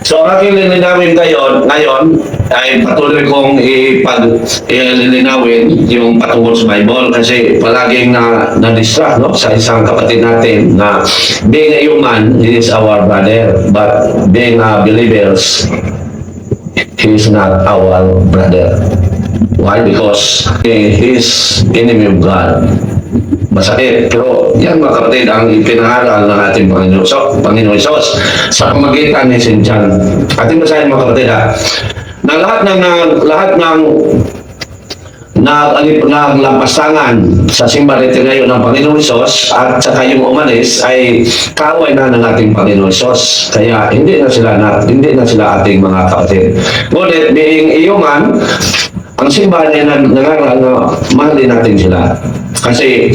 So, ang aking lilinawin ngayon ay patuloy kong lilinawin yung patungkol sa Bible kasi palaging na-distract no, sa isang kapatid natin na being a human, he is our brother, but being a believers, he is not our brother. Why? Because he is enemy of God. Masakit, pero yan mga kapatid ang ipinaharal ng ating Panginoon Isos sa pamagitan ni St. John. Ating basahin mga kapatid na lahat ng naglampastangan sa simbarete ngayon ng Panginoon Isos at saka yung umalis ay kaaway na ng ating Panginoon Isos. Kaya hindi na sila ating mga kapatid. Ngunit being human, ang simbahan ay nangaral na mahalin natin sila. Kasi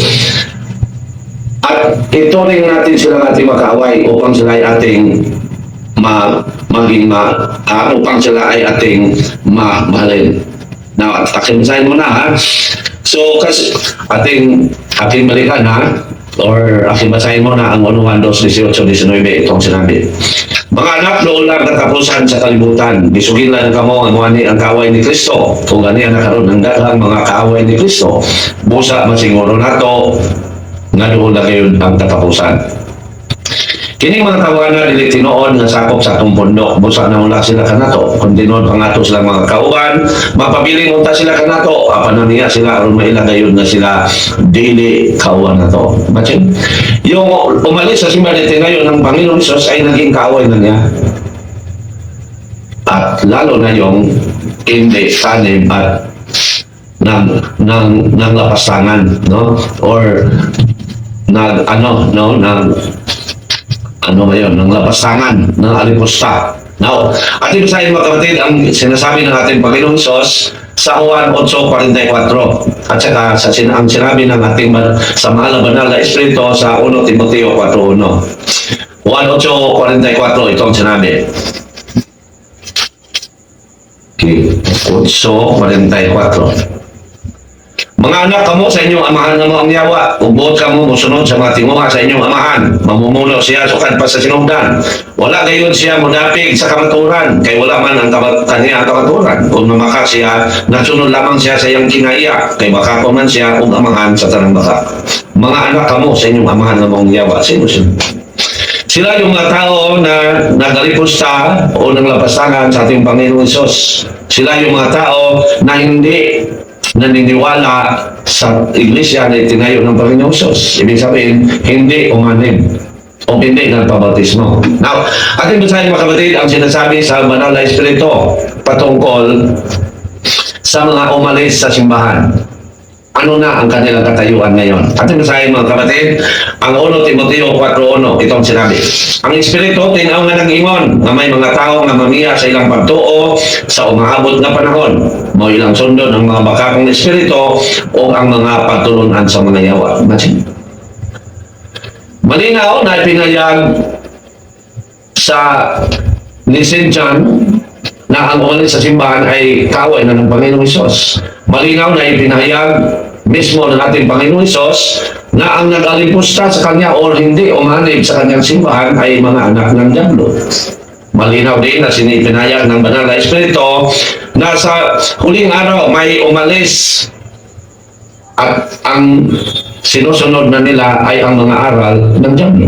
at ituring natin sila ating makaaway upang sila ay ating upang sila ay ating mahalin. Now, takimasahin mo na So, kasi ating balikan or basahin mo na ang 1, 2, 18, 19 itong sinabi. Mga anak, doon lang katapusan sa kalibutan. Bisugilan kamo ang kaaway ni Kristo. Kung gani ang nakaroon ng daghang mga kaaway ni Kristo, busa masiguro nato nga doon lang kayo ang katapusan. Kini mga tawanan dili tinuod nga sakop sa atong bundok, busa na wala sila kanato. Kung tinuod pangato sila mga kauban, mapabiling unta sila kanato. Apan niya sila aron mailagayon na sila dili kauban nato. Imagine, yung umalis sa simbarete ngayon ng Panginoon Hesus ay naging kaaway na niya. At lalo na yung hindi tanim at ng lapastangan, no? Or ng lapastangan, ng alipusta. Now, ating basahin mga kapatid ang sinasabi ng ating Panginoong Hesus sa Juan 8:44 at saka ang sinabi ng ating sa mahal na banal na Espiritu sa 1 Timoteo 4:1. Juan 8:44, ito ang sinabi. Okay, 8:44. Mga anak, kamo sa inyong amahan na mga yawa. Ubod kamo musunod sa mga tinguha sa inyong amahan. Mamumuno siya sukad pa sa sinugdan. Wala gayon siya mudapig sa kamaturan. Kay wala man ang kaniya kamaturan. Kung mamaka siya, nasunod lamang siya sa iyang kinaiya. Kay baka ko man siya kung amahan sa tanang baka. Mga anak, kamo sa inyong amahan na mga yawa. Sino sila? Sila yung mga tao na nagalipusta o naglapastangan sa ating Panginoon Hesus. Sila yung mga tao na hindi naniniwala sa iglesia na itinayo ng Panginoong Hesus. Ibig sabihin, hindi umanib o hindi nagpabautismo. Now, ating basahin mga kapatid ang sinasabi sa banal na Espiritu patungkol sa mga umalis sa simbahan. Ano na ang kanilang katayuan ngayon? Ating basahin mga kapatid ang 1 Timoteo 4:1. Itong sinabi. Ang Espiritu tinaw nga nag-ingon na may mga tao nga mamiya sa ilang pagtuo sa umaabot na panahon. Mo ilang sundon ang mga bakakong Espiritu o ang mga pagtulunan sa mga yawa. Malinaw na ipinayag sa ni St. John na ang umalis sa simbahan ay kaaway na ng Panginoong Hesus. Malinaw na ipinahayag mismo ng ating Panginoong Hesus na ang nag-alipusta sa kanya o hindi umanib sa kanyang simbahan ay mga anak ng diablo. Malinaw din na sinipinayag ng banal na Espiritu na sa huling araw may umalis at ang sinusunod na nila ay ang mga aral ng diablo.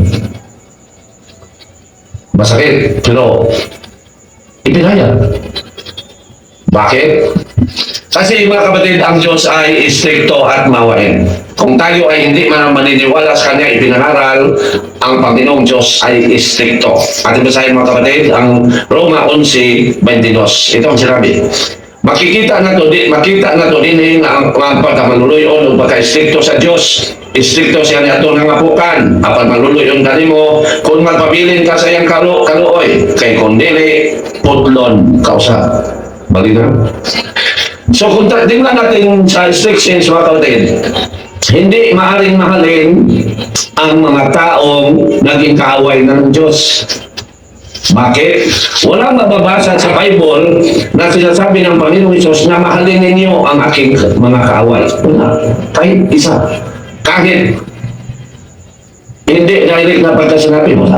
Masakit, pero ipinayag. Bakit? Kasi mga kapatid, ang Diyos ay istrikto at mawain. Kung tayo ay hindi man maniniwala sa Kanya ipinaharal, ang Panginoong Diyos ay istrikto. Ating basahin mga kapatid, ang Roma 11:22. Ito ang sinabi. Makita na to din ang pagkamaluluyon o pagka-istrikto sa Diyos. Istrikto siya niya ito ng apukan. Apan maluluyon ka mo kung magpabilin ka sa iyang kaluoy. Kay kundili, putlon, kausa. Malinaw? So kung tingnan natin sa restrictions mga kapatid, hindi maaaring mahalin ang mga taong naging kaaway na ng Diyos. Bakit? Walang mababasa sa Bible na sinasabi ng Panginoong Hesus na mahalin ninyo ang aking mga kaaway. Wala. Kahit isa. Kahit hindi direct na pagkasinabi mo.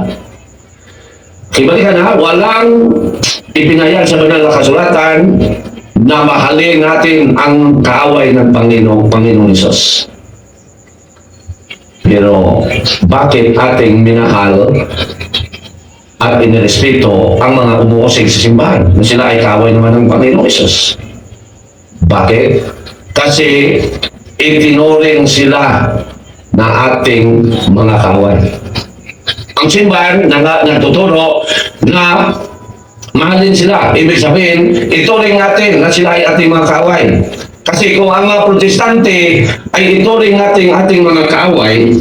Ibalikan na, walang ipinayag sa banal na kasulatan na mahalin natin ang kaaway ng Panginoong Hesus. Pero bakit ating minahal at inirespeto ang mga umuusig sa simbahan na sila ay kaaway naman ng Panginoong Hesus? Bakit? Kasi itinuring sila na ating mga kaaway. Ang simbahan nagtuturo na mahalin sila. Ibig sabihin, ituring natin na sila ay ating mga kaaway. Kasi kung ang mga protestante ay ituring natin ating mga kaaway,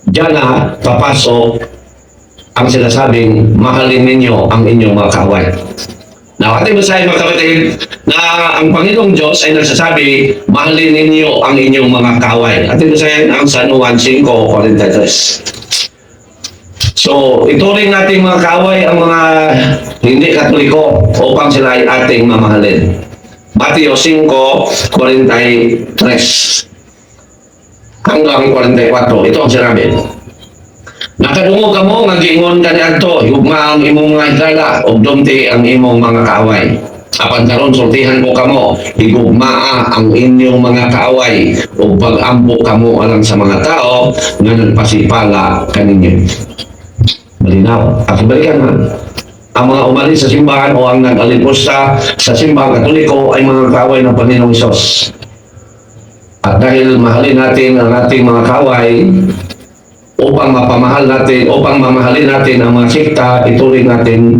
diyan na papasok ang sinasabing mahalin ninyo ang inyong mga kaaway. Now, ating basahin mga kapatid na ang Panginoong Diyos ay nagsasabi, mahalin ninyo ang inyong mga kaaway. Ating basahin ang San Juan 5:43. So, ituring natin mga kaaway ang mga hindi Katoliko upang sila ay ating mamahalin. Mateo 5:43 hanggang 44. Ito ang sinabi. Nakadungog kamo nga giingon kaniadto, higugma ang imong mga higala ug dumti ang imong mga kaaway. Apan karon sultihan ko kamo, higugmaa ang inyong mga kaaway ug pag-ampo kamo alang sa mga tao nga nagpasipala kaninyo. Malinaw. At balikan na, ang mga umalis sa simbahan o ang nag-alipusta sa simbahan Katoliko ay mga kaaway ng Panginoong Hesus. At dahil mahalin natin ang ating mga kaaway, upang mamahalin natin ang mga sikta, ituring natin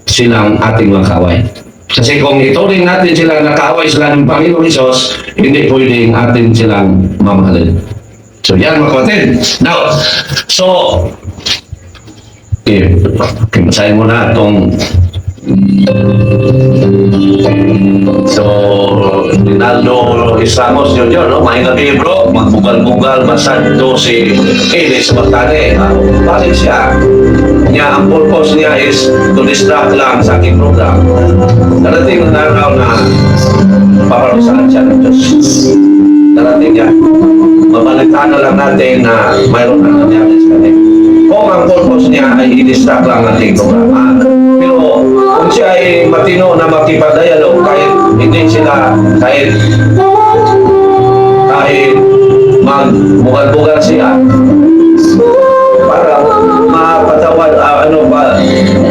silang ating mga kaaway. Kasi kung ituring natin silang nakaaway sila ng Panginoong Hesus, hindi pwedeng atin silang mamahalin. So yan mga kapatid. Now, okay, basahin mo na itong Rinaldo Estamos Jr. No? Mahingap libro, magbugal-bugal, masanto si Elis Martane. Bakit siya? Ang purpose niya is to distract lang sa aking program. Darating na araw na paparusahan siya ng Diyos. Darating niya. Mabalitaan na lang natin na mayroon na nangyari sa kanya. Kung ang purpose niya ay i-distract lang ating programa. Pero kung siya ay matino na makipag-dialog, kahit hindi sila, kahit magbugal-bugal siya, para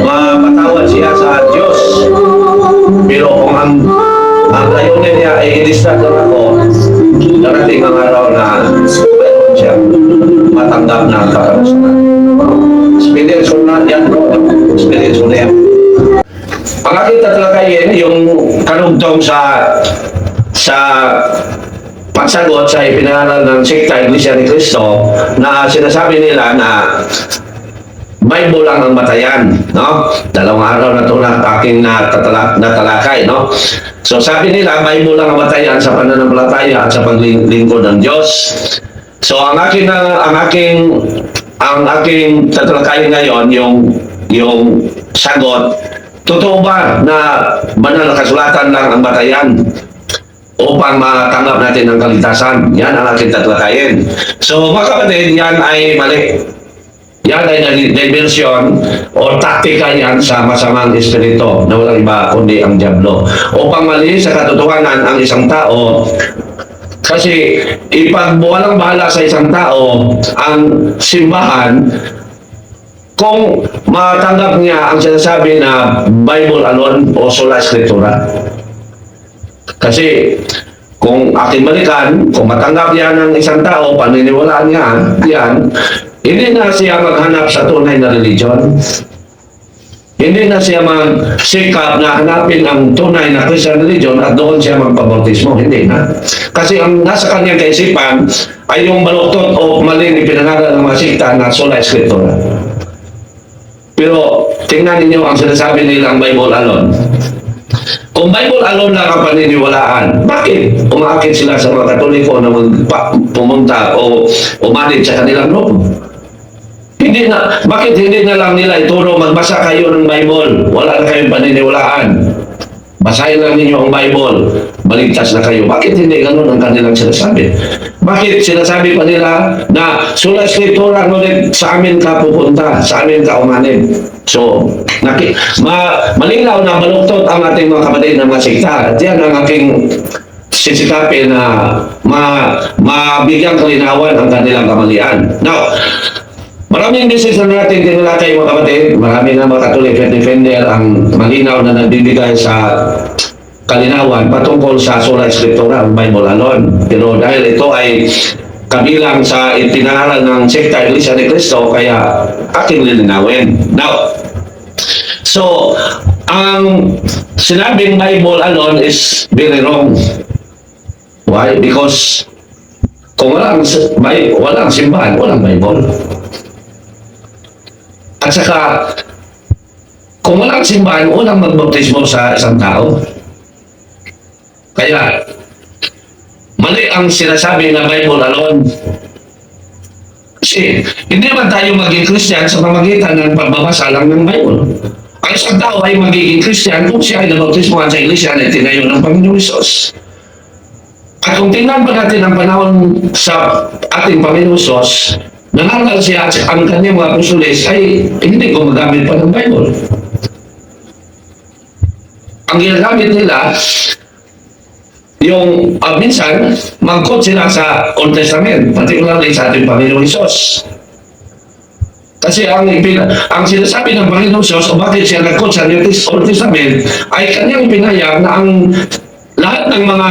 mapatawad siya sa Diyos. Pero kung ang layunin niya ay i-distract lang ako, darating ang araw na mayroon siya matanggap na kakaroon. Experience ko na yan, bro. Experience ko na yan. Ang aking tatalakayin, yung kanugtong sa pagsagot sa ipinangaral ng Sekta Iglesia ni Cristo na sinasabi nila na Bible lang ang batayan, no? Dalawang araw na ito na aking natalakay, no? So sabi nila, Bible lang ang batayan sa pananampalataya at sa paglingkod ng Diyos. So ang aking tatalakayin ngayon, yung sagot, totoo ba na banal na kasulatan lang ang batayan upang matanggap natin ang kaligtasan? Yan ang aking tatalakayin. So mga kapatid, yan ay mali. Yan ay diversion o taktika yan sa masamang espiritu na walang iba kundi ang dyablo. Upang mali sa katotohanan ang isang tao. Kasi ipagbuwalang bahala sa isang tao ang simbahan kung matanggap niya ang sinasabi na Bible alone o sola escritura. Kasi kung ating balikan, kung matanggap yan ng isang tao, paniniwalaan niya yan, hindi na siya maghanap sa tunay na religion. Hindi na siya magsikap na hanapin ang tunay na Christian religion at doon siya magpabautismo. Hindi na. Kasi ang nasa kanyang kaisipan ay yung baluktot o maling ipinangaral ng mga sikta na sola escritura. Pero tingnan ninyo ang sinasabi nilang Bible alone. Kung Bible alone lang ang paniniwalaan, bakit umaakit sila sa mga Katoliko na pumunta o umalit sa kanilang grupo? Bakit hindi na lang nila ituro magbasa kayo ng Bible? Wala na kayong paniniwalaan. Basahin lang ninyo ang Bible, baligtas na kayo. Bakit hindi ganun ang kanilang sinasabi? Bakit sinasabi pa nila na sola scriptura, ngunit sa amin ka pupunta, sa amin ka umanin? So, malinaw na baluktot ang ating mga kapatid na mga sekta. At yan ang aking sisikapin na mabigyan kalinawan ang kanilang kamalian. Now, maraming message na natin tinulakay mga kapatid. Marami na mga Catholic defender ang malinaw na nagbibigay sa kalinawan patungkol sa sola scriptura, ang Bible alone. Pero dahil ito ay kabilang sa itinaharan ng sekta Iglesia ni Cristo, kaya aking lilinawin. Now, so, ang sinabing Bible alone is very wrong. Why? Because kung walang simbahan, walang Bible. At saka, kung walang simbahan, walang magbaptismo sa isang tao. Kaya, mali ang sinasabi na Bible alone. Kasi, hindi naman tayo maging Christian sa pamagitan ng pagbabasa lang ng Bible. Ang isang tao ay magiging Christian kung siya ay nabaptismohan sa iglesia na itinayo ng Panginoong Hesus. At kung tingnan pa natin ang panahon sa ating Panginoong Hesus, nangaral siya at ang kanyang mga apostoles ay hindi gumagamit pa ng Bible. Ang ginagamit nila, yung minsan, mag-quote sila sa Old Testament, particularly sa ating Panginoong Hesus. Kasi ang sinasabi ng Panginoong Hesus o bakit siya nag-quote sa Old Testament ay kanyang pinayag na ang lahat ng mga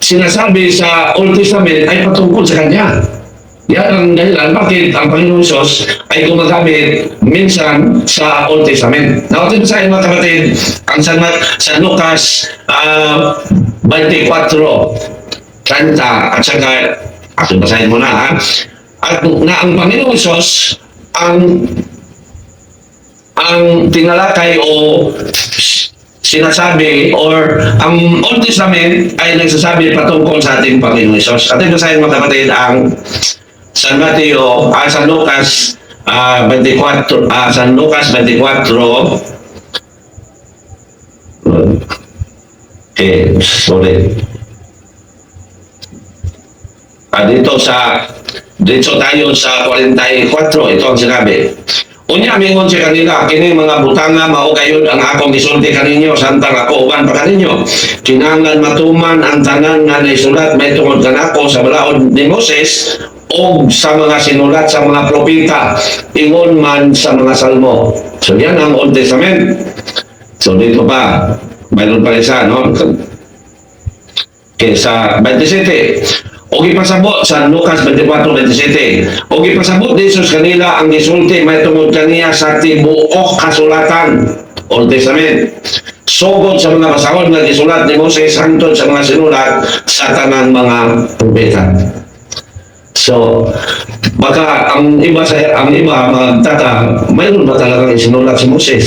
sinasabi sa Old Testament ay patungkol sa kanya. Yan ang dahilan bakit ang Panginoong Hesus ay gumagamit minsan sa Old Testament. Nawatin sa mga kapatid, ang sa Lucas 24, 30, at saka, aking basahin mo na ha, at na ang Panginoong Hesus ang tinalakay o sinasabi or ang Old Testament ay nagsasabi patungkol sa ating Panginoong Hesus. Ating basahin mga kapatid ang San Lucas 24, San Lucas 24, sorry. Dito tayo sa 44, ito ang sinabi. Unya mingon siya kanila, kini mga butanga mao gayud ang akong gisulti kaninyo, samtang ako uban pa kaninyo. Kinahanglan matuman ang tanan nga naisulat may tungod kanako sa balaod ni Moses o sa mga sinulat sa mga propeta, ingon man sa mga salmo. So yan ang Old Testament. So dito pa, mayroon pa isa, no? Okay, sa 27. O gipasabot sa Lucas 24:27. O gipasabot ni Jesus kanila ang gisulti may tungod kaniya sa tibuok kasulatan, Old Testament. Sugod sa mga basahon nga gisulat ni Moses hangtod sa mga sinulat sa tanang mga propeta. So, baka ang iba magtaka, mayroon ba talagang isinulat si Moses?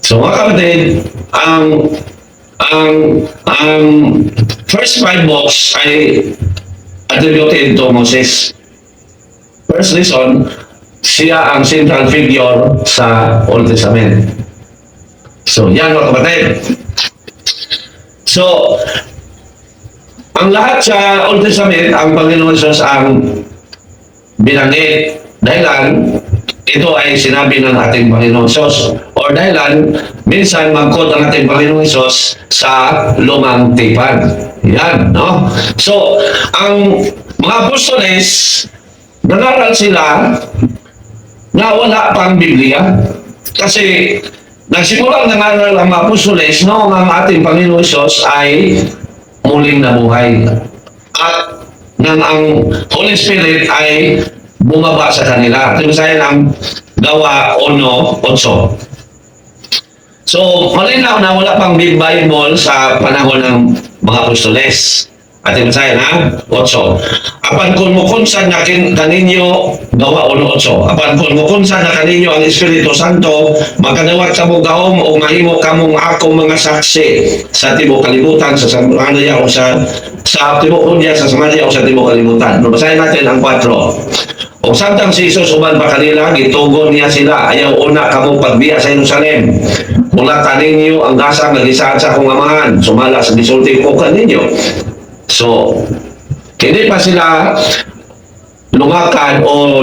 So, mga kapatid, ang first 5 books ay attributed to Moses. First reason, siya ang central figure sa Old Testament. So, yan mga kapatid. So, ang lahat sa Old Testament, ang Panginoon Hesus ang binanggit. Dahilan, ito ay sinabi ng ating Panginoon Hesus. Or dahilan, minsan mag-quote ang ating Panginoon Hesus sa lumang tipan. Yan, no? So, ang mga apostoles, nangaral sila na wala pang Biblia. Kasi, nagsimulang nangaral ang mga apostoles noong ang ating Panginoon Hesus ay muling nabuhay. At nang ang Holy Spirit ay bumaba sa kanila. Ito sa ang Gawa 1:8. So, malinaw na wala pang Big Bible sa panahon ng mga apostoles. Ating basahin ha? 8. Apan kung mukunsan na kaninyo, Gawa 1:8. Apan kung mukunsan na kaninyo ang Espiritu Santo, magkanawat kamong gahom o mahimo kamong akong mga saksi sa tibuok kalibutan, sa Samaria o sa sa Tibok Hunya, sa Samaria o sa Tibok Kalibutan. Basahin natin ang 4. O samtang si Jesus uban pa kanila, gitugon niya sila, ayaw una kamo pagbiya sa Jerusalem. Mula kaninyo ang gasang nagisaan sa akong amahan, sumala sa gisulti ko kaninyo. So, hindi pa sila lumakad o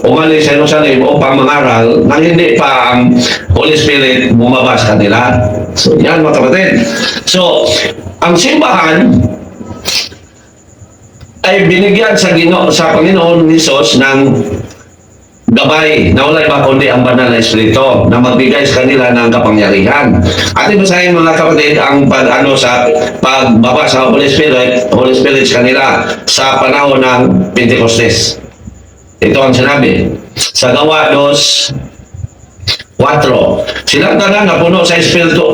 umalis sa Jerusalem o pamangaral nang hindi pa ang Holy Spirit bumaba sa kanila. So, yan mga kapatid. So, ang simbahan ay binigyan sa Panginoon Jesus ng gabay na wala iba kundi ang banal na Espiritu na magbigay sa kanila ng kapangyarihan. At basahin mga kapatid ang sa pagbaba sa Holy Spirit sa kanila sa panahon ng Pentecostes. Ito ang sinabi sa Gawa 2:4. Silang tanan na puno sa Espiritu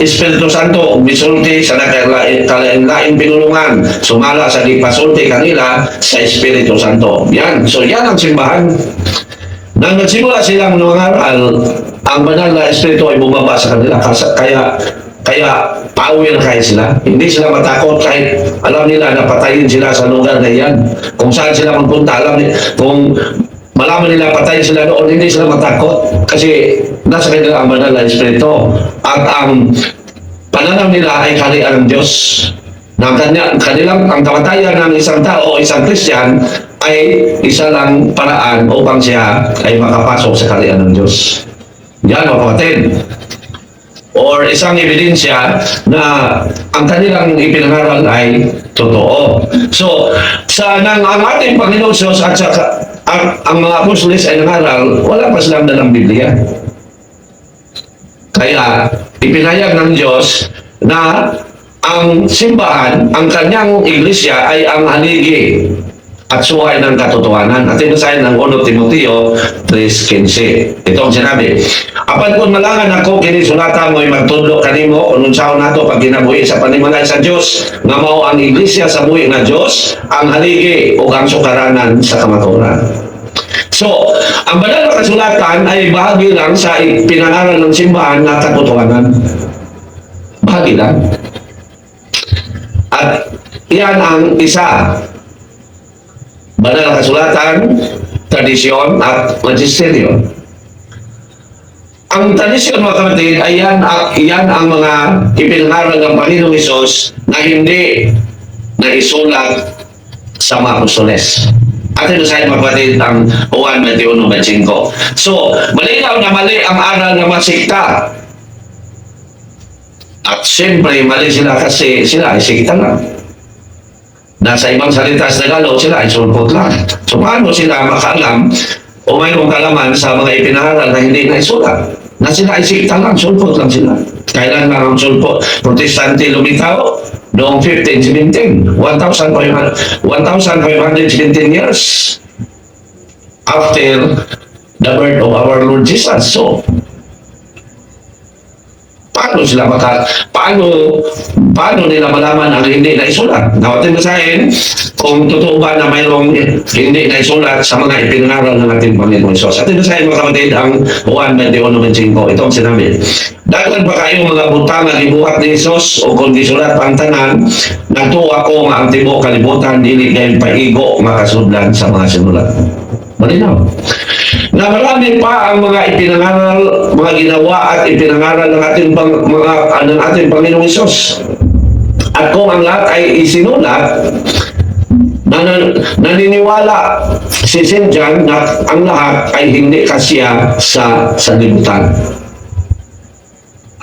Santo, misulti sa nakalain pinulungan, sumala sa gipasulti kanila sa Espiritu Santo. Yan. So yan ang simbahan. Nang nagsimula silang nangaral, ang banal na Espiritu ay bumaba sa kanila. Kaya pauwi na kaya sila. Hindi sila matakot kahit alam nila na patayin sila sa lugar na yan. Kung saan sila magpunta, kung malaman nila patayin sila doon, hindi sila matakot. Kasi nasa kanila ang banal na Espiritu. At ang pananaw nila ay kaharian ng Diyos. Ang kamatayan ng isang tao o isang Kristiyan ay isa lang paraan upang siya ay makapasok sa kaharian ng Diyos. Yan mga kapatid. Or isang ebidensya na ang kanilang ipinangaral ay totoo. So, ang ating Panginoon Diyos at ang mga apostoles ay nangaral, wala pa silang dalang Biblia. Kaya, ipinayag ng Diyos na ang simbahan, ang kanyang iglesia ay ang haligi at suhay ng katotohanan. At basahin ng 1 Timoteo 3:15. Ito ang sinabi. Apan kung malangan ako, kini sulata mo'y magtudlo kanimo, kung unsaon nato pag ginabuhi sa panimalay sa Diyos, nga mao ang iglesia sa buhi na Diyos, ang haligi o ang sukaranan sa kamaturan. So, ang banal na kasulatan ay bahagi lang sa pinangaral ng simbahan na katotohanan. Bahagi lang. At yan ang isa. Banal na kasulatan, tradisyon, at magisterium. Ang tradisyon mga kapatid ay yan ang mga ipinangaral ng Panginoong Hesus na hindi naisulat sa mga apostoles. At ito sa mga kapatid ang Juan 21:5. So, malinaw na mali ang aral ng mga sikta. At siyempre, mali sila kasi sila ay sikta lang. Nasa ibang salita sa Tagalog, sila ay sulpot lang. So, paano sila makaalam o mayroong kalaman sa mga ipinaharal na hindi na isulat? Na sila ay sikta lang, sulpot lang sila. Kailan lang ang sulpot? Protestante lumitaw noong 1517, 1,517 years after the birth of our Lord Jesus. So, paano nila malaman ang hindi na isulat? Nawatin basahin kung totoo ba na mayroong hindi na isulat sa mga ipinangaral ng ating Panginoon Hesus. Atin basahin mga kapatid ang Juan 21:5. Ito ang sinabi. Daghan pa kayo mga butang na gibuhat ni Hesus o kung gisulat pang tanan, natuwa ko nga ang tibok kalibutan dili kayo paigo makasudlan sa mga sinulat. Malinaw. Na marami pa ang mga ipinangaral, mga ginawa at ipinangaral ng ating Panginoong Hesus. At kung ang lahat ay isinulat, naniniwala si St. John na ang lahat ay hindi kasya sa sanlibutan.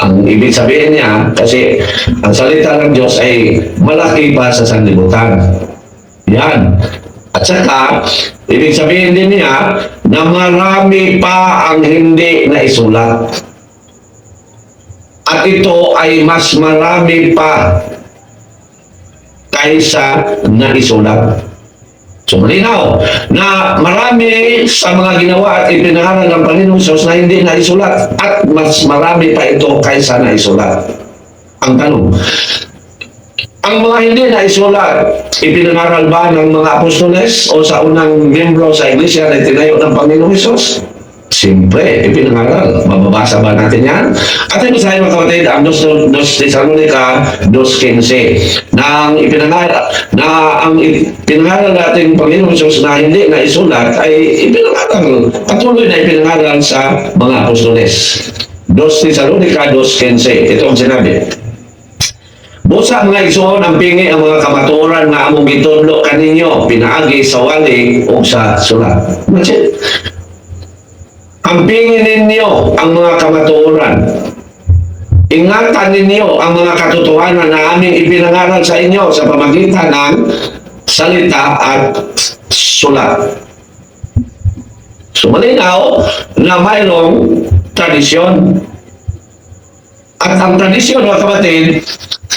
Ang ibig sabihin niya, kasi ang salita ng Diyos ay malaki pa sa sanlibutan. Yan. At saka, ibig sabihin din niya na marami pa ang hindi na isulat. At ito ay mas marami pa kaysa na isulat. So malinaw na marami sa mga ginawa at ipinangaral ng Panginoong Hesus na hindi na isulat at mas marami pa ito kaysa na isulat. Ang tanong, ang mga hindi na isulat, ipinangaral ba ng mga apostoles o sa unang miyembro sa iglesia na tinayo ng Panginoong Hesus? Siyempre, ipinangaral. Mababasa ba natin yan? At ito sa mga kapatid, ang Dos Thessalonica 2:15 na ang ipinangaral natin Panginoon Diyos na hindi na isulat ay ipinangaral, patuloy na ipinangaral sa mga apostoles. Dos Thessalonica 2:15. Ito ang sinabi. Busa mga igsoon ang pingi ang mga kamatuoran nga among gitudlo kaninyo pinaagi sa wali o sa sulat. That's it. Ang pingi ninyo ang mga kamatuoran. Ingatan ninyo ang mga katotohanan na aming ipinangaral sa inyo sa pamagitan ng salita at sulat. So malinaw na mayroong tradisyon. At ang tradisyon, mga kapatid,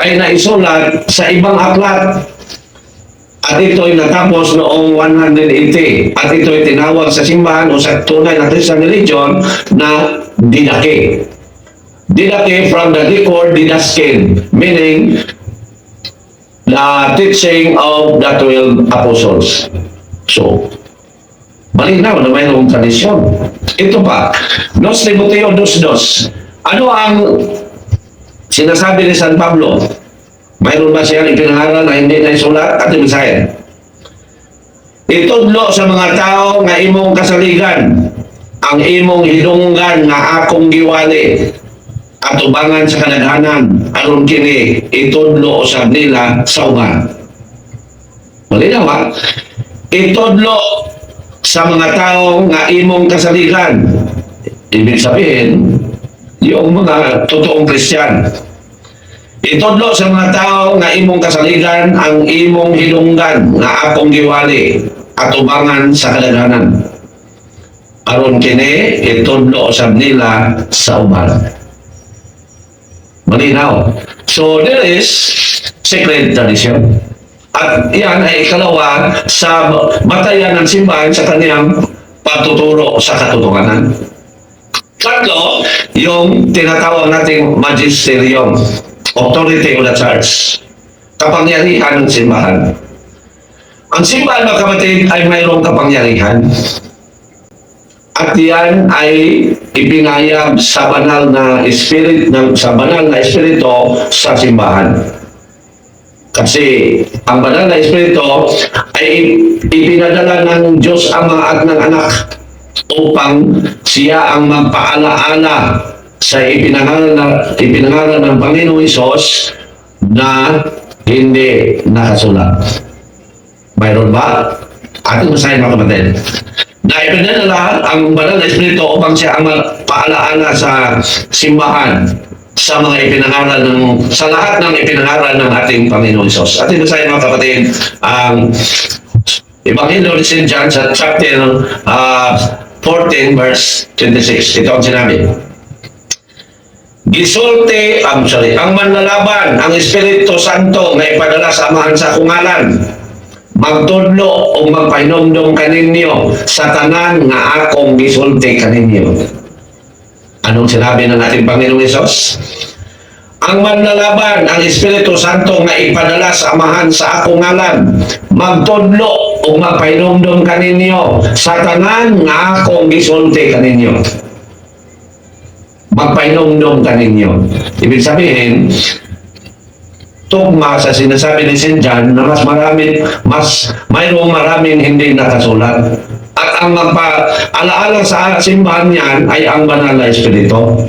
ay naisulat sa ibang aklat. At ito'y natapos noong 180. At ito'y tinawag sa simbahan o sa tunay na Christian religion na Didache. Didache from the Greek word didaskein, meaning the teaching of the 12 apostles. So, malinaw na mayroong tradisyon. Ito pa, Dos Timoteo 2:2. Ano ang sinasabi ni San Pablo? Mayroon ba siyang ipinangaral na hindi na isulat? At ibisahin. Itudlo sa mga tao nga imong kasaligan, ang imong hidunggan nga akong giwali, at ubangan sa kadaghanan, aron kini itudlo sa nila sa uban. Malinaw ha? Itudlo sa mga tao nga imong kasaligan. Ibig sabihin, yung mga totoong Kristiyan. Itudlo sa mga tao nga imong kasaligan ang imong hilunggan nga akong giwali at ubangan sa kadaghanan. Aron kini itudlo sa nila sa uban. Malinaw. So there is sacred tradition. At yan ay ikalawa sa batayan ng simbahan sa kaniyang pagtuturo sa katotohanan. Tatlo, yung tinatawag nating magisterium, authority of the church, kapangyarihan ng simbahan. Ang simbahan, mga kapatid, ay mayroong kapangyarihan. At yan ay ipinayag sa banal na espiritu sa simbahan. Kasi ang banal na espiritu ay ipinadala ng Diyos Ama at ng Anak upang siya ang magpaalaala sa ipinangaral ng Panginoong Hesus na hindi nakasulat. Mayroon ba? Ating masahin, mga kapatid. Na ipinadala ang banal na espiritu upang siya ang magpaalaala sa simbahan sa mga sa lahat ng ipinangaral ng ating Panginoong Hesus. Ating masahin, mga kapatid, ang Ebanghelyo ni St. John sa chapter 14 verse 26. Ito ang sinabi. Ang manlalaban, ang Espiritu Santo na ipadala sa amahan sa kungalan, magtudlo o magpahinumdum kaninyo sa tanan nga akong gisulti kaninyo. Anong sinabi ng ating Panginoong Hesus? Ang manlalaban, ang Espiritu Santo nga ipadala sa amahan sa akong ngalan, magtudlo o magpahinumdum kaninyo sa tanan nga akong gisulti kaninyo. Magpahinumdum kaninyo. Ibig sabihin, tugma sa sinasabi ni St. John na mayroong maraming hindi nakasulat. At ang magpaalaala sa simbahan niyan ay ang banal na Espiritu.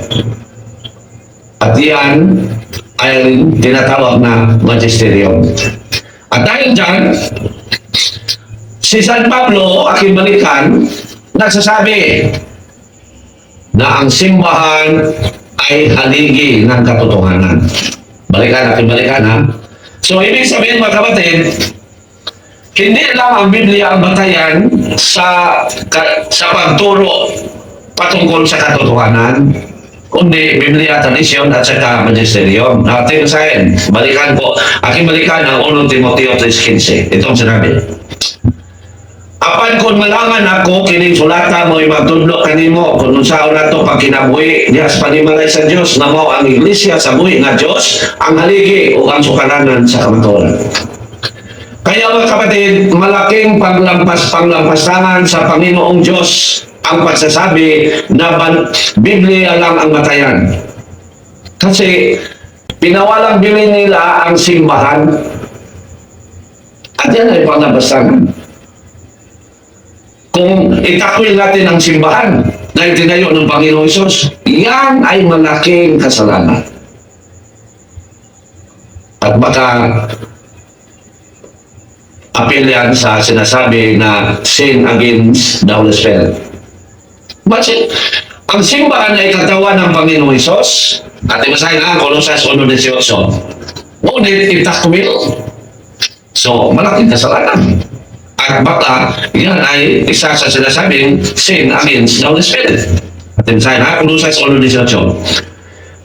At yan ay tinatawag na magisterium. At dahil dyan, si San Pablo, aking balikan, nagsasabi na ang simbahan ay haligi ng katotohanan. Balikan, aking balikan ha. So, ibig sabihin, mga kapatid, hindi lang ang Biblia ang batayan sa pagturo patungkol sa katotohanan, kundi Biblia, tradisyon at saka magisterium. Natin sayin, aking balikan ang 1 Timoteo 3:15. Itong sinabi. Apan kung malangan ako, kining sulata mo'y magtudlo kanimo, kung unsaon nato pag kinabuhi, diyas panimalay sa Diyos, na mo ang iglesia sa buhi nga Diyos, ang haligi o ang sukalanan sa kamatuoran. Kaya mga kapatid, malaking panglampastangan sa Panginoong Diyos ang pagsasabi na Biblia lang ang batayan. Kasi pinawalang bili nila ang simbahan at yan ay panglabasan. Kung itakwil natin ang simbahan na itinayo ng Panginoong Hesus, yan ay malaking kasalanan. At baka apel yan sa sinasabi na sin against the Holy Spirit. But ang simbahan ay katawan ng Panginoong Hesus at ibasahin ang Colosas 1:18. Ngunit itakwil. So, malaking kasalanan. At baka yan ay isa sa sinasabing sin against the Holy Spirit. At ibasahin ang Colosas 1:18.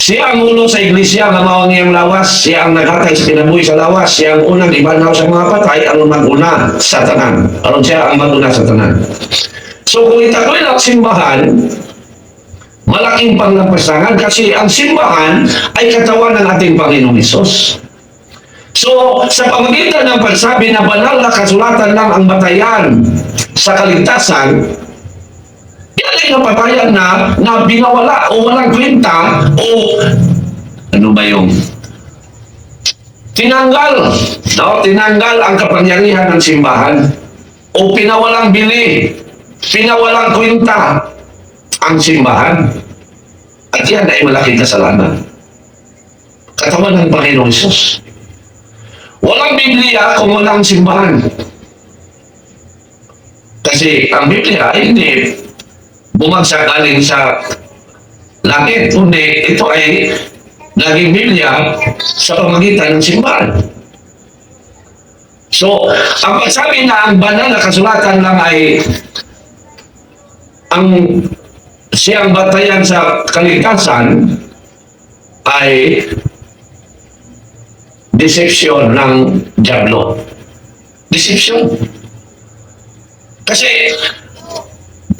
Siya ang ulo sa iglesia nga mao niyang lawas, siya ang naghatag sa kinabuhi sa lawas, siya ang unang ibanaw sa mga patay, ang maguna sa tanan. Aron siya ang maguna sa tanan. So kung itakwil ang simbahan, malaking panglampasangan kasi ang simbahan ay katawan ng ating Panginoong Hesus. So sa pamagitan ng pagsabi na banal na kasulatan lang ang batayan sa kaligtasan, yan ay napatayan na binawala o walang kwenta o ano ba yung tinanggal, no? Tinanggal ang kapangyarihan ng simbahan o pinawalang bili, pinawalang kwenta ang simbahan. At yan ay malaking kasalanan. Katawan ng Panginoong Hesus. Walang Biblia kung walang simbahan. Kasi ang Biblia ay hindi bumagsak galing sa langit, kundi ito ay naging Biblia sa pamagitan ng simbahan. So, ang pagsabi na ang banal na kasulatan lang ay ang siyang batayan sa kaligtasan ay deception ng dyablo. Deception. Kasi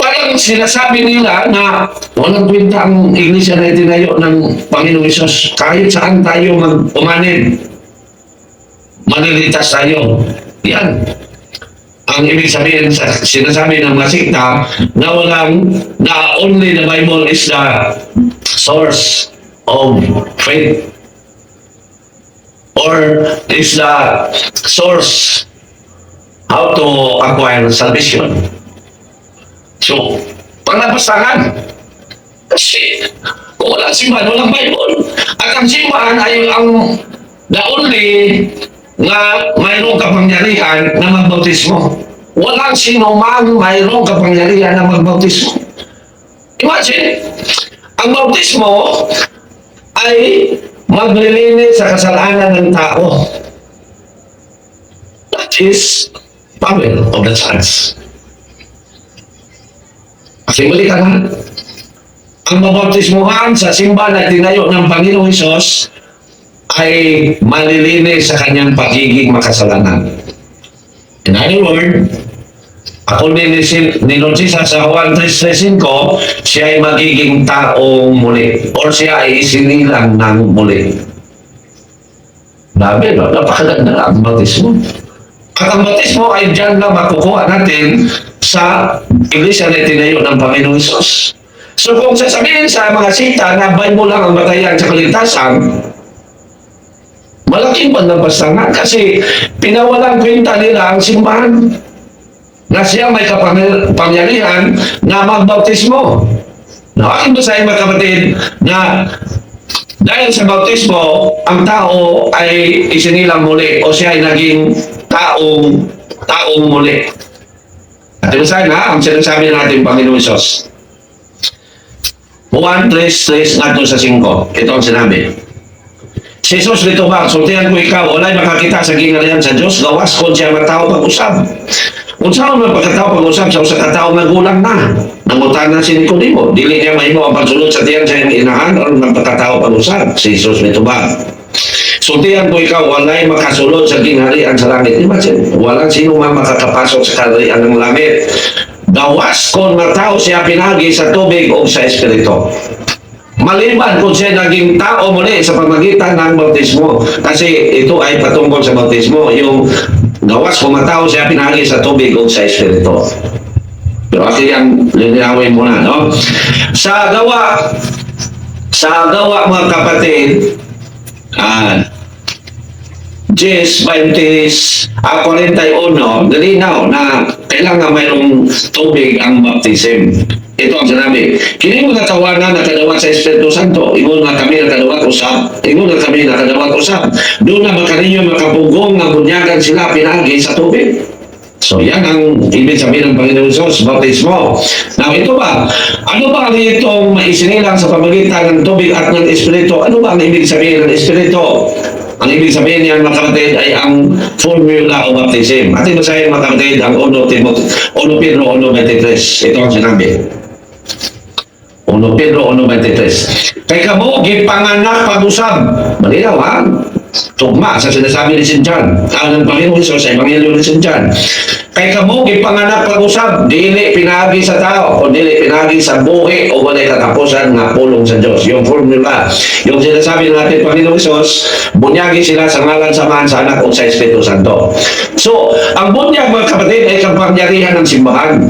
parang sinasabi nila na walang kwenta ang iglesia na itinayo ng Panginoong Hesus. Kahit saan tayo mag-umanid, maliligtas tayo. Yan. Ang ibig sabihin sa sinasabi ng mga sikta na only the Bible is the source of faith or is the source how to acquire salvation. So, panglapastangan. Kasi, kung walang simbahan, walang Bible. At ang simbahan ay ang the only nga mayroong kapangyarihan na magbautismo. Walang sino man mayroong kapangyarihan na magbautismo. Imagine, ang bautismo ay maglilinis sa kasalanan ng tao. That is power of the church. Kasi balik ka na. Ang mabautismuhan sa simbahan na tinayo ng Panginoong Hesus ay malilinis sa kanyang pagiging makasalanan. In other words, ako ni Lord Jesus sa Juan 3:5, siya ay magiging taong muli or siya ay isinilang ng muli. Grabe, no? Napakaganda ang bautismo. At ang bautismo ay dyan na makukuha natin sa iglesia na tinayo ng Panginoong Hesus. So kung sasabihin sa mga sita na Bible lang ang batayan sa kaligtasan, malaking panlampastangan kasi pinawalang kwenta nila ang simbahan na siya may kapangyarihan na magbautismo. Aking basahin mga kapatid na dahil sa bautismo, ang tao ay isinilang muli o siya ay naging taong muli. At basahin na ang sinasabi natin Panginoon Hesus. 1:3 nga sa 5. Ito ang sinabi. Si Jesus dito ba, sultihan ko ikaw, wala'y makakita sa gingharian sa Diyos, gawas kung siya matao pag-usap. Kung saan man pagkatao pag-usap sa usa ka tao magulang na, nangutan na si Nicodemo, dili niya mahimo ang pagsulod sa tiyan sa iyang inahan o ng pagkatao pag-usap. Si Jesus dito ba. Sultihan ko ikaw, wala'y makasulod sa gingharian sa langit. Imagine, walang sino man makakapasok sa kaharian ng langit. Gawas kung matao siya pinagi sa tubig o sa espiritu. Maliban kung siya naging tao muli sa pamagitan ng bautismo. Kasi ito ay patungkol sa bautismo. Yung gawas kung matao siya pinagi sa tubig o sa espiritu. Pero akin ang linawin muna, no? Sa gawa mga kapatid, ah, 41, nalinaw na kailangan mayroong tubig ang baptism. Ito ang sinabi. Kini mo natawanan na kadawat sa Espiritu Santo. Ingon nga kami nakadawat usap. Ingon nga kami nakadawat usap. Doon na baka ninyo makapugong na bunyagan sila pinagi sa tubig. So yan ang ibig sabihin ng Panginoon Jesus, bautismo. Now ito ba? Ano ba ang itong maisinilang sa pamagitan ng tubig at ng Espiritu? Ano ba ang ibig sabihin ng Espiritu? Ang ibig sabihin niyan mga kapatid ay ang formula o baptism. At ito sa mga kapatid, ang 1 Pedro 1.23. Ito ang sinabi. 1 Pedro 1.23. Kay kamo gipanganak pag-usab. Malinaw ha? Tugma sa sinasabi ni St. John. Ang Panginoon Jesus sa Ebanghelyo ni St. John. Kay kamo gipanganak pag-usab, dili pinagi sa tao o dili pinagi sa buhi o walay katapusan nga pulong sa Dios. Yung formula, yung sinasabi natin Panginoon Jesus, bunyagi sila sa ngalan samahan sa anak o sa Espiritu Santo. So, ang bunyag mga kapatid ay kapangyarihan ng simbahan.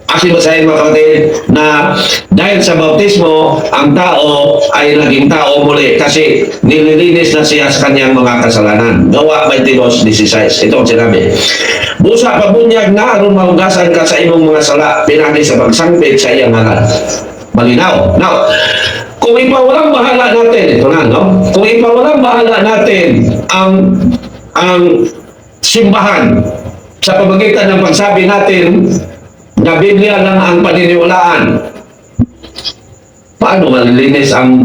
Aking basahin mga kapatid na dahil sa bautismo, ang tao ay naging tao muli kasi nililinis na siya sa kanyang mga kasalanan. Gawa 22:16. Ito ang sinabi. Busa pabunyag na aron mahugasan ka sa imong mga sala, pinagi sa pagsangpit sa iyang ngalan. Malinaw. Now, kung ipawalang bahala natin, ito na, no? Kung ipawalang bahala natin ang simbahan sa pamagitan ng pagsabi natin na Biblia lang ang paniniwalaan, paano malilinis ang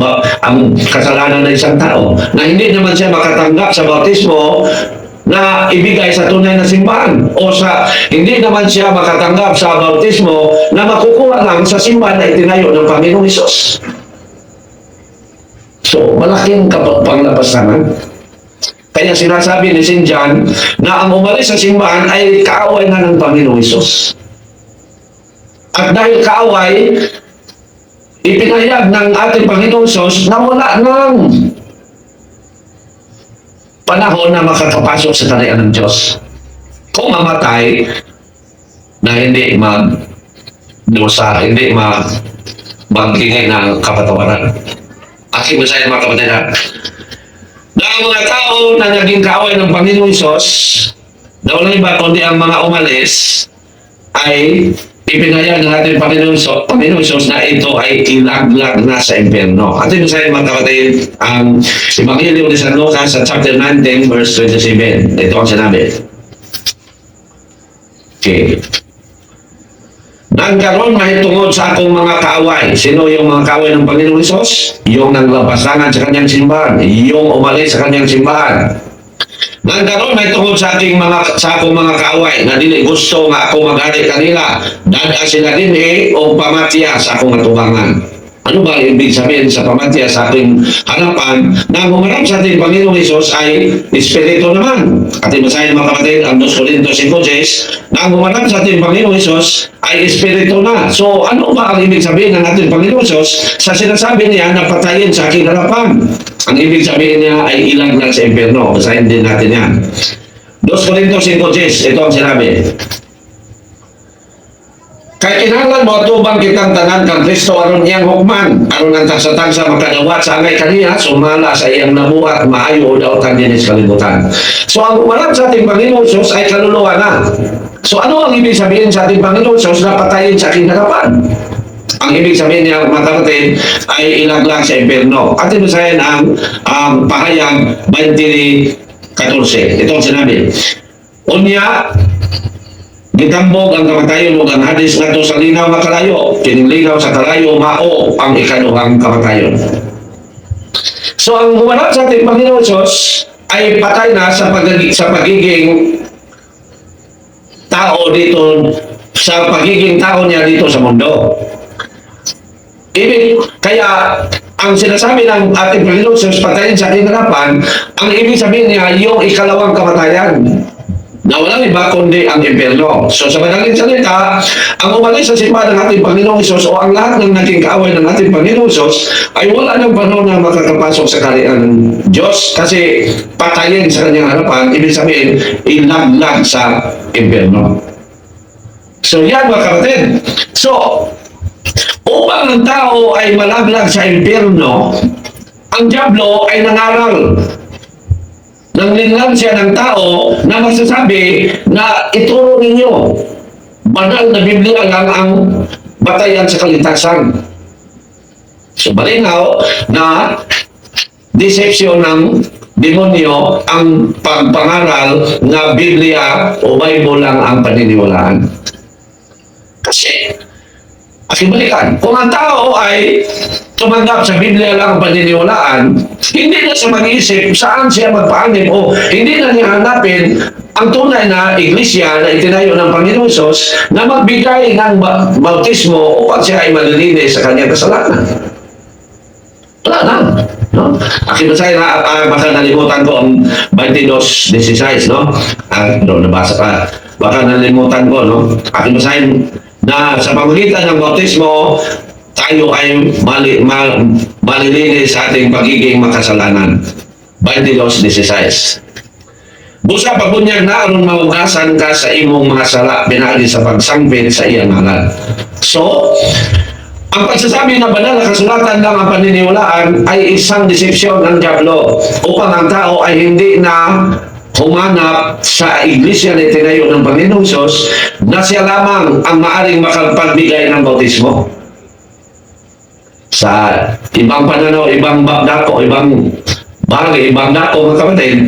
kasalanan ng isang tao na hindi naman siya makatanggap sa bautismo na ibigay sa tunay na simbahan o sa hindi naman siya makatanggap sa bautismo na makukuha lang sa simbahan na itinayo ng Panginoong Hesus? So, malaking panglapasanan. Kaya sinasabi ni St. John na ang umalis sa simbahan ay kaaway na ng Panginoong Hesus. At dahil kaaway, ipinahayag ng ating Panginoong Hesus na wala ng panahon na makakapasok sa kaharian ng Diyos. Kung mamatay na hindi magdusa, hindi magbigay ng kapatawaran. Aking masaya mga kapatid, na ang mga tao na naging kaaway ng Panginoong Hesus, na walang iba kundi ang mga umalis, ay ipinahayag ng ating Panginoon Hesus na ito ay ilaglag na sa impyerno. At ito sa mga kapatid, ang Ebanghelyo ni San Lucas sa chapter 19, verse 27. Ito ang sinabi. Okay. Nagkaroon mahitungod sa akong mga kaaway. Sino yung mga kaaway ng Panginoon Hesus? Yung naglapastangan sa kanyang simbahan. Yung umalis sa kanyang simbahan. Nagkaroon may tungkol sa akong mga kaaway na dili gusto nga ako maghari kanila, dada sila din o pamatya sa akong atubangan. Ano ba ibig sabihin sa pamatya sa ating harapan na humarap sa ating Panginoong Hesus ay Espiritu naman? At basahin mga kapatid ang 2 Corintios 5:6 na humarap sa ating Panginoong Hesus ay Espiritu na. So ano ba ang ibig sabihin ng ating Panginoong Hesus sa sinasabi niya na patayin sa aking harapan? Ang ibig sabihin niya ay ilaglag sa impyerno. Basahin din natin yan. 2 Corintios 5:10, ito ang sinabi. Kay kinahanglan mo atubang kitang tanan kang Kristo aron iyang hukman, aron ang tagsa-tagsa makadawat sa angay kaniya, sumala sa iyang nabuhat, maayo o daotan din sa kalibutan. So ang umarap sa ating Panginoon Hesus ay kaluluwa na. So ano ang ibig sabihin sa ating Panginoon Hesus na patayin sa aking harapan? Ang ibig sabihin niya, mga kapatid, ay ilaglag sa impyerno. At ito sa ang pahayag 20:14. Ito ang sinabi. Unya, gitambog ang kamatayon o ang hadis nga sa linaw nga kalayo. Kininglinaw sa kalayo, mao ang ikaduhang kamatayon. So ang humanap sa ating Panginoon Hesus ay patay na sa pagiging tao dito, sa pagiging tao niya dito sa mundo. Kaya ang sinasabi ng ating Panginoon Hesus, patayin sa aking harapan, ang ibig sabihin niya yung ikalawang kamatayan na walang iba kundi ang impyerno. So sa madaling salita, ang umalis sa simbahan ng ating Panginoong Hesus o ang lahat ng naging kaaway ng ating Panginoong Hesus ay wala ng panahon na makakapasok sa kaharian ng Diyos kasi patayin sa kanyang harapan, ibig sabihin ilaglag sa impyerno. So yan mga kapatid. So, upang ang tao ay malaglag sa impyerno, ang dyablo ay nangaral. Nanglinlang siya ng tao na masasabi na ituro ninyo. Banal na Biblia lang ang batayan sa kaligtasan. So malinaw na deception ng demonyo ang pagpangaral na Biblia o Bible lang ang paniniwalaan. Kasi, akibalikan, kung ang tao ay tumanggap sa Biblia lang ang paniniwalaan, hindi na siya mag-iisip saan siya magpaanib o hindi na niya hanapin ang tunay na iglesia na itinayo ng Panginoon Hesus na magbigay ng bautismo upang siya ay malilinis sa kanyang kasalanan. Wala na. No? Akibasahin na, baka nalimutan ko ang 22:16, no? Nabasa pa. Baka nalimutan ko, no? Akibasahin na sa pamagitan ng bautismo, tayo ay malilinis sa ating pagiging makasalanan. 22:16. Busa pagunyag na aron maugasan ka sa imong mga sala pinaagi sa pagsangpit sa iyang ngalan. So, ang pagsasabi na banal na kasulatan lang ang paniniwalaan ay isang deception ng dyablo upang ang tao ay hindi na humanap sa iglesia na itinayo ng Panginoong Hesus na siya lamang ang maaring makapagbigay ng bautismo. Sa ibang pananaw, ibang dako, ibang bagay, ibang dako mga kapatid,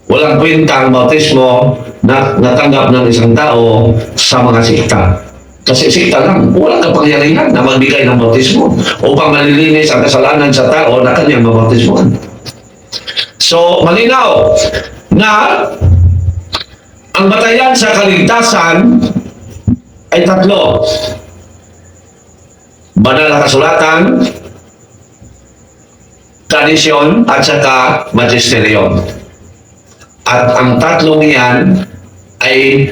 walang kwenta ang bautismo na natanggap ng isang tao sa mga sikta. Kasi sikta lang, walang kapangyarihan na magbigay ng bautismo upang malilinis ang kasalanan sa tao na kanyang mabautismohan. So, malinaw na ang batayan sa kaligtasan ay tatlo. Banal na kasulatan, tradisyon, at saka magisterium. At ang tatlong iyan ay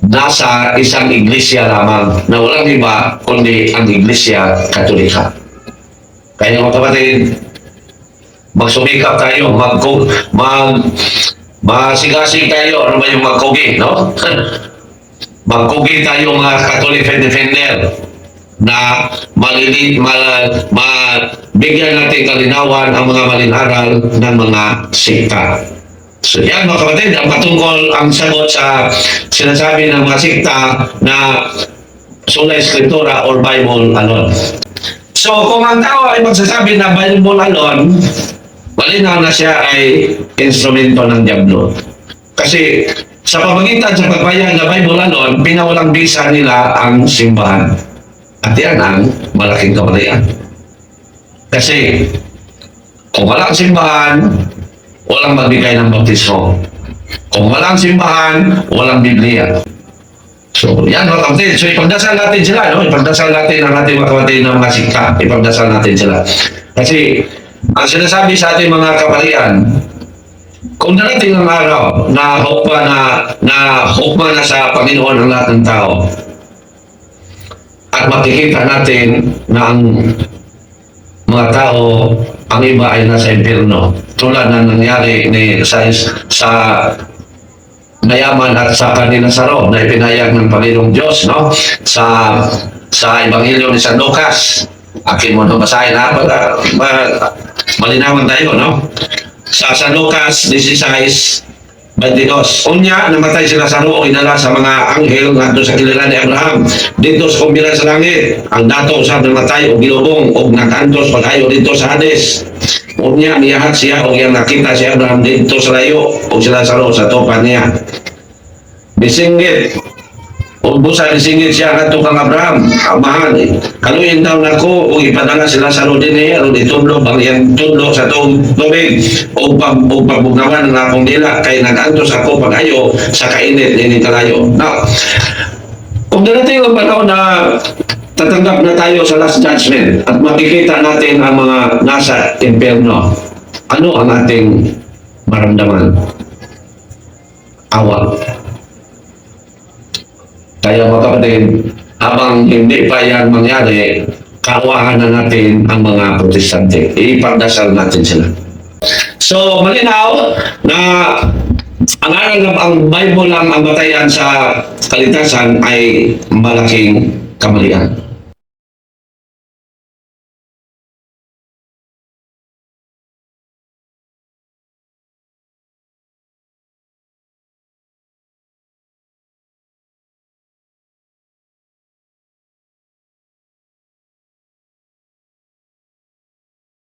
nasa isang iglesia lamang na walang iba kundi ang Iglesia Katolika. Kaya mga kapatid, magsumikap tayo, masigasig tayo, ano ba yung magkugi, no? Magkugi tayo mga Catholic defender na bigyan natin kalinawan ang mga malinharal ng mga sikta. So yan mga kapatid, ang patungkol ang sagot sa sinasabi ng mga sikta na sola escritura or Bible alone. So kung ang tao ay magsasabi na Bible alone, malinaw na siya ay instrumento ng dyablo. Kasi sa pamagitan sa pagpayag na Bible alone, pinawalang bisa nila ang simbahan. At yan ang malaking kamalian. Kasi kung walang simbahan, walang magbigay ng bautismo. Kung walang simbahan, walang Biblia. So, yan mga kapatid. So, ipagdasal natin sila, no? Ipagdasal natin ang ating mga kapatid ng mga sikta. Ipagdasal natin sila. Kasi, ang sinasabi sa ating mga kaparian, kung darating ang araw na hukma na sa Panginoon ang lahat ng tao, at makikita natin na ang mga tao, ang iba ay nasa impyerno. Tulad na nangyari sa mayaman at sa Lazaro na ipinahayag ng Panginoong Diyos, no? Sa Ebanghelyo ni San Lucas. Akin mo nung basahin na para malinawan tayo, no? Sa San Lucas 16:22. Unya, namatay si Lazaro o inala sa mga anghel ngadto sa kilala ni Abraham. Dito sa kumbilan sa langit, ang dato usab namatay o gilubong o nakantos pag-ayo dito sa Hades. Unya, miyahat siya o yang nakita si Abraham dito sa layo o si Lazaro sa topan niya. Bisinggit o busa bisinggit siya ngadto kang Abraham. Amahan, kaluyin daw nako o ipadala si Lazaro din niya o ditudlo bang yang tudlo sa tubig o pagbugawan ng akong dila kay nagantos ako pag-ayo sa kainit din kalayo. Now, kung darating ang panahon na tatanggap na tayo sa last judgment at makikita natin ang mga nasa impyerno, ano ang ating maramdaman? Awa. Kaya mga kapatid, habang hindi pa yan mangyari, kaawahan na natin ang mga protestante. Ipagdasal natin sila. So, malinaw na ang aral na ang Bible lang ang batayan sa kalitasan ay malaking kamalian.